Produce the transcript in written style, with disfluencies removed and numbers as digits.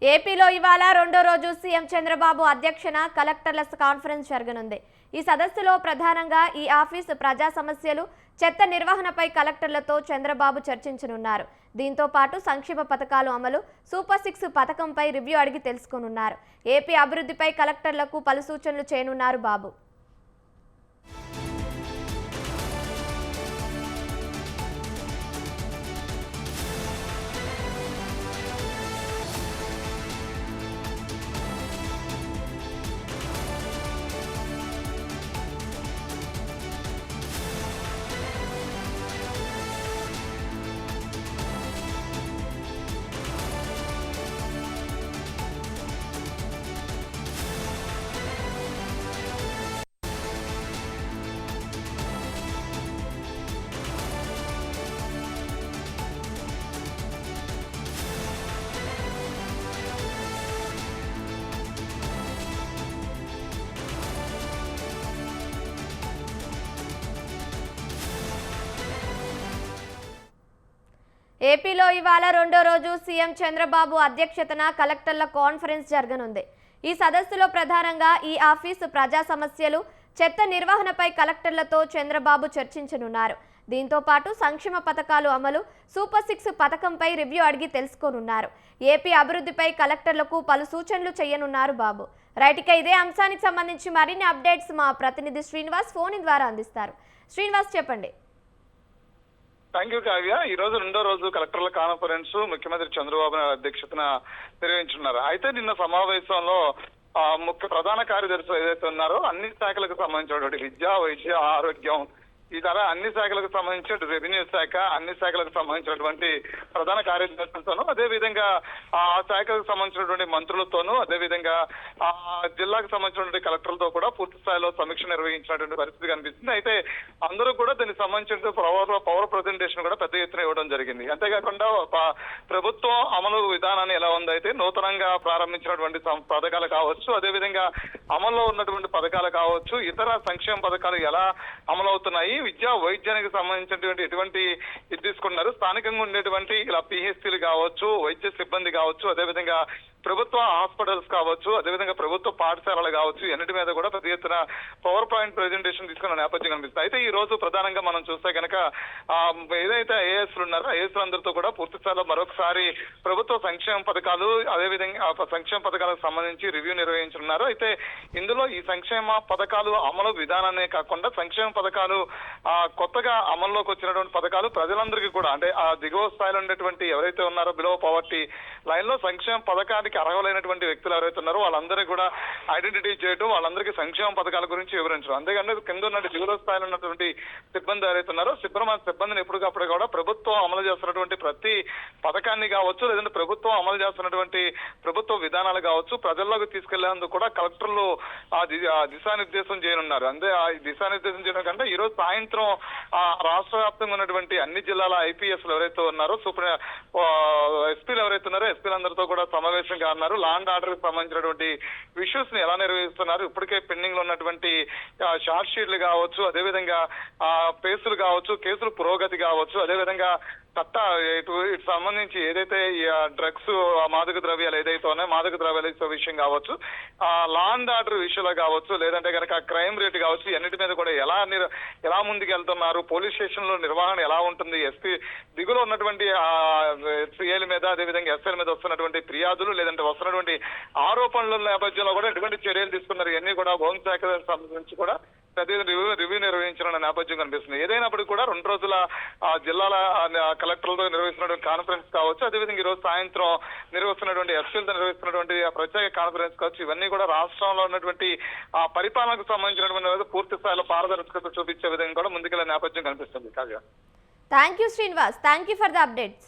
ఏపీలో ఇవాళ రెండో రోజు సీఎం చంద్రబాబు అధ్యక్షన కలెక్టర్ల కాన్ఫరెన్స్ జరగనుంది. ఈ సదస్సులో ప్రధానంగా ఈ ఆఫీసు ప్రజా సమస్యలు, చెత్త నిర్వహణపై కలెక్టర్లతో చంద్రబాబు చర్చించనున్నారు. దీంతో పాటు సంక్షేమ పథకాలు అమలు, సూపర్ 6 పథకంపై రివ్యూ అడిగి తెలుసుకోనున్నారు. ఏపీ అభివృద్ధిపై కలెక్టర్లకు పలు సూచనలు చేయనున్నారు బాబు. ఏపీలో ఇవాళ రెండో రోజు సీఎం చంద్రబాబు అధ్యక్షతన కలెక్టర్ల కాన్ఫరెన్స్ జరగనుంది. ఈ సదస్సులో ప్రధానంగా ఈ ఆఫీసు ప్రజా సమస్యలు, చెత్త నిర్వహణపై కలెక్టర్లతో చంద్రబాబు చర్చించనున్నారు. దీంతో పాటు సంక్షేమ పథకాలు అమలు, సూపర్ 6 పథకంపై రివ్యూ అడిగి తెలుసుకోనున్నారు. ఏపీ అభివృద్ధిపై కలెక్టర్లకు పలు సూచనలు చేయనున్నారు బాబు. రైట్, ఇక ఇదే అంశానికి సంబంధించి మరిన్ని అప్డేట్స్ మా ప్రతినిధి శ్రీనివాస్ ఫోన్ ద్వారా అందిస్తారు. శ్రీనివాస్, చెప్పండి. Thank you Kavya. ఈ రోజు రెండో రోజు కలెక్టర్ల కాన్ఫరెన్స్ ముఖ్యమంత్రి చంద్రబాబు నాయుడు అధ్యక్షతన నిర్వహించున్నారు. అయితే నిన్న సమావేశంలో ముఖ్య ప్రధాన కార్యదర్శులు ఏదైతే ఉన్నారో అన్ని శాఖలకు సంబంధించినటువంటి విద్య, వైద్య, ఆరోగ్యం ఇతర అన్ని శాఖలకు సంబంధించిన రెవెన్యూ శాఖ, అన్ని శాఖలకు సంబంధించినటువంటి ప్రధాన కార్యదర్శులతోనూ, అదేవిధంగా ఆ శాఖలకు సంబంధించినటువంటి మంత్రులతోనూ, అదేవిధంగా ఆ జిల్లాకు సంబంధించినటువంటి కలెక్టర్లతో కూడా పూర్తి స్థాయిలో సమీక్ష నిర్వహించినటువంటి పరిస్థితి కనిపిస్తుంది. అయితే అందరూ కూడా దీనికి సంబంధించిన పవర్ ప్రజెంటేషన్ కూడా పెద్ద ఎత్తున ఇవ్వడం జరిగింది. అంతేకాకుండా ప్రభుత్వం అమలు విధానాన్ని ఎలా ఉంది, అయితే నూతనంగా ప్రారంభించినటువంటి పథకాలు కావచ్చు, అదేవిధంగా అమల్లో ఉన్నటువంటి పథకాలు కావచ్చు, ఇతర సంక్షేమ పథకాలు ఎలా అమలవుతున్నాయి, విద్యా వైద్యానికి సంబంధించినటువంటి ఎటువంటి ఇది తీసుకున్నారు, స్థానికంగా ఉండేటువంటి ఇలా పిహెచ్సీలు కావచ్చు, వైద్య సిబ్బంది కావచ్చు, అదేవిధంగా ప్రభుత్వ హాస్పిటల్స్ కావచ్చు, అదేవిధంగా ప్రభుత్వ పాఠశాలలు కావచ్చు, అన్నిటి మీద కూడా పెద్ద ఎత్తున పవర్ పాయింట్ ప్రెజెంటేషన్ తీసుకున్న నేపథ్యం కనిపిస్తుంది. అయితే ఈ రోజు ప్రధానంగా మనం చూస్తే కనుక ఏదైతే ఐఏఎస్లు ఉన్నారో ఐఏఎస్లు అందరితో కూడా పూర్తి స్థాయిలో మరొకసారి ప్రభుత్వ సంక్షేమ పథకాలు, అదేవిధంగా సంక్షేమ పథకాలకు సంబంధించి రివ్యూ నిర్వహించున్నారు. అయితే ఇందులో ఈ సంక్షేమ పథకాలు అమలు విధానాన్ని కాకుండా సంక్షేమ పథకాలు కొత్తగా అమల్లోకి వచ్చినటువంటి పథకాలు ప్రజలందరికీ కూడా, అంటే ఆ దిగువ స్థాయిలో ఉండేటువంటి ఎవరైతే ఉన్నారో బిలో పవర్టీ లైన్ లో సంక్షేమ పథకానికి అర్హులైనటువంటి వ్యక్తులు ఎవరైతే ఉన్నారో వాళ్ళందరికీ కూడా ఐడెంటిటీ చేయడం, వాళ్ళందరికీ సంక్షేమ పథకాల గురించి వివరించడం, అంతేకాని కింద ఉన్నటువంటి దిగువ స్థాయిలో ఉన్నటువంటి సిబ్బంది ఎవరైతే ఉన్నారో సిబ్బందిని ఎప్పటికప్పుడు కూడా ప్రభుత్వం అమలు చేస్తున్నటువంటి ప్రతి పథకాన్ని కావచ్చు, లేదంటే ప్రభుత్వం అమలు చేస్తున్నటువంటి ప్రభుత్వ విధానాలు కావచ్చు ప్రజల్లోకి తీసుకెళ్లేందుకు కూడా కలెక్టర్లు దిశానిర్దేశం చేయనున్నారు. అంతే ఆ దిశానిర్దేశం చేయడం కంటే ఈ రోజు సాయంత్రం రాష్ట్ర వ్యాప్తంగా ఉన్నటువంటి అన్ని జిల్లాల ఐపీఎస్లు ఎవరైతే ఉన్నారో, ఎస్పీలు ఎవరైతే ఉన్నారో ఎస్పీలందరితో కూడా సమావేశంగా ఉన్నారు. లా అండ్ ఆర్డర్ కి సంబంధించినటువంటి ఇష్యూస్ ని ఎలా నిర్వహిస్తున్నారు, ఇప్పటికే పెండింగ్ లో ఉన్నటువంటి షార్ట్ షీట్లు కావచ్చు, అదేవిధంగా కేసులు కావచ్చు, కేసులు పురోగతి కావచ్చు, అదేవిధంగా ఇటు సంబంధించి ఏదైతే డ్రగ్స్, మాదక ద్రవ్యాలు ఏదైతే ఉన్నాయో మాదక ద్రవ్యాల విషయం కావచ్చు, లా అండ్ ఆర్డర్ విషయంలో కావచ్చు, లేదంటే కనుక క్రైమ్ రేట్ కావచ్చు, అన్నిటి మీద కూడా ఎలా ముందుకు వెళ్తున్నారు, పోలీస్ స్టేషన్ లో నిర్వహణ ఎలా ఉంటుంది, ఎస్పీ దిగులో ఉన్నటువంటి సిఐల మీద, అదేవిధంగా ఎస్ఐల మీద వస్తున్నటువంటి ఫిర్యాదులు, లేదంటే వస్తున్నటువంటి ఆరోపణల నేపథ్యంలో కూడా ఎటువంటి చర్యలు తీసుకున్నారు, ఇవన్నీ కూడా హోంశాఖ సంబంధించి కూడా పెద్ద రివ్యూ నిర్వహించిన నేపథ్యం కనిపిస్తుంది. ఏదైనప్పటికీ కూడా 2 రోజుల జిల్లాల కలెక్టర్లతో నిర్వహిస్తున్నటువంటి కాన్ఫరెన్స్ కావచ్చు, అదేవిధంగా ఈ రోజు సాయంత్రం నిర్వహిస్తున్నటువంటి ఎస్పీలతో నిర్వహిస్తున్నటువంటి ప్రత్యేక కాన్ఫరెన్స్ కావచ్చు, ఇవన్నీ కూడా రాష్ట్రంలో ఉన్నటువంటి పరిపాలనకు సంబంధించినటువంటి పూర్తి స్థాయిలో పారదర్శకత చూపించే విధంగా కూడా ముందుకెళ్లే నేపథ్యం కనిపిస్తుంది. Kavya, thank you Srinivas, thank you for the updates.